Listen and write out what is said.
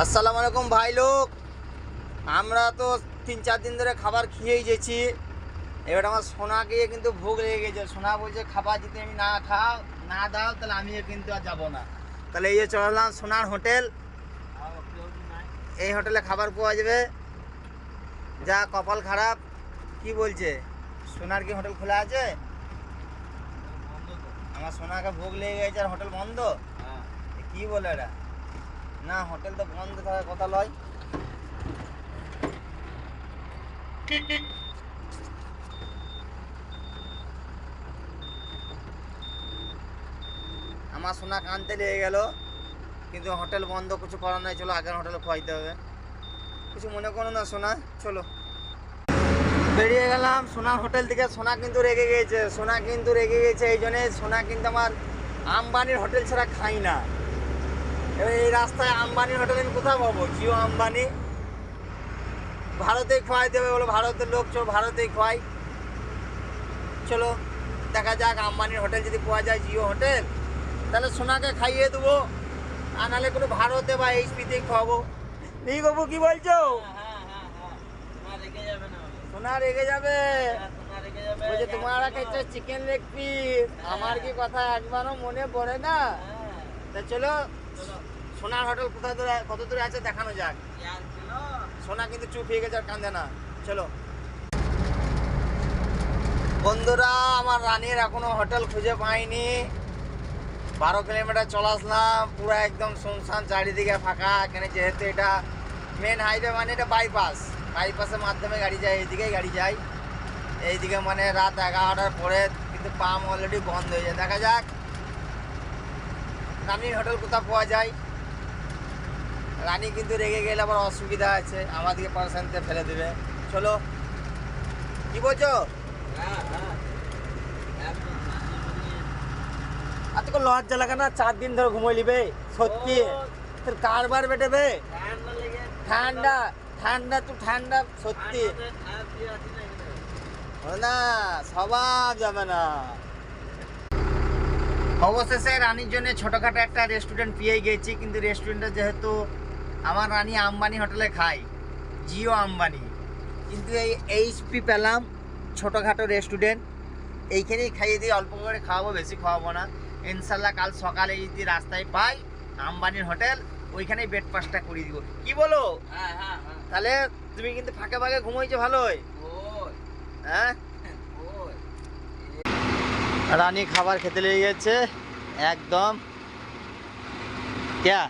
আসসালামু আলাইকুম ভাই লোক। আমরা তো 3-4 দিন ধরে খাবার খেয়েই গেছি। এবার আমার সোনাকে কিন্তু ভোগ লেগে গেছে। সোনা বলছে খাবার যদি আমি না দাও তাহলে আমিও কিন্তু আর যাবো না। তাহলে এই যে চললাম সোনার হোটেল। এই হোটেলে খাবার পাওয়া যাবে। যা কপাল খারাপ, কি বলছে সোনার কি হোটেল খোলা আছে? আমার সোনাকে ভোগ লেগে গেছে আর হোটেল বন্ধ। কি বলে এরা? না, হোটেল তো বন্ধ থাকার কথা লয়। আমার সোনা কানতে লেগে গেল, কিন্তু হোটেল বন্ধ, কিছু করার নাই। চলো আগের হোটেলে খোয়াইতে হবে। কিছু মনে করো না সোনা, চলো। বেরিয়ে গেলাম সোনার হোটেল থেকে। সোনা কিন্তু রেগে গেছে। এই জন্যে সোনা কিন্তু আমার আম্বানির হোটেল ছাড়া খাই না। এবার এই রাস্তায় আম্বানির হোটেল আমি কোথাও পাবো? জিও আম্বানি ভারতেই খোয়াইতে হবে বলো, ভারতের লোক, চলো ভারতেই খোয়াই। চলো দেখা যাক, আম্বানির হোটেল যদি পাওয়া যায়, জিও হোটেল, তাহলে সোনাকে খাইয়ে দেবো। আর নাহলে কোনো ভারতে বা এইচপিতেই খাওয়াবো। এই বাবু কি বলছো? সোনা রেগে যাবে। বলছে তোমারা খেয়েছো চিকেন লেগ পিস, আমার কি কথা একবারও মনে পড়ে না? তা চলো সোনার হোটেল কত দূরে আছে দেখানো যাক। সোনা কিন্তু চুপ হয়ে গেছে, আর কান্দে না। চলো বন্ধুরা, আমার রানীর এখনো হোটেল খুঁজে পাইনি। 12 কিলোমিটার চলে আসলাম, পুরো একদম শুনশান, চারিদিকে ফাঁকা। এখানে যেহেতু এটা মেন হাইওয়ে, মানে এটা বাইপাসের মাধ্যমে গাড়ি যায়, এইদিকেই গাড়ি যায়। এইদিকে মানে রাত 11টার পরে কিন্তু পাম্প অলরেডি বন্ধ হয়ে যায়। দেখা যাক রানীর হোটেল কোথাও পাওয়া যায়। রানী কিন্তু রেগে গেলে আবার অসুবিধা আছে, আমাদেরকে পার্সেন্টে ফেলে দেবে। চলো, কি বলছো? আর তোকে লজ্জা লাগে না? 4 দিন ধরে ঘুমোই নিবে সত্যি? তোর কারবার বেটেবে। ঠান্ডা তো ঠান্ডা সত্যি না, স্বভাব যাবে না। অবশেষে রানীর জন্য ছোটোখাটো একটা রেস্টুরেন্ট পেয়ে গেছি, কিন্তু রেস্টুরেন্টটা যেহেতু আমার রানী আম্বানি হোটেলে খাই, জিও আম্বানি, কিন্তু এই এইচপি পেলাম ছোটোখাটো রেস্টুরেন্ট। এইখানেই খাইয়ে দিয়ে অল্প করে খাওয়াবো, বেশি খাওয়াবো না। ইনশাল্লাহ কাল সকালে যদি রাস্তায় পাই আম্বানির হোটেল, ওইখানেই ব্রেকফাস্টটা করিয়ে দিব। কি বলো? তাহলে তুমি কিন্তু ফাঁকে ফাঁকে ঘুমোইছো ভালোই। হ্যাঁ, রানী খাবার খেতে লেগে গেছে একদম। ক্যা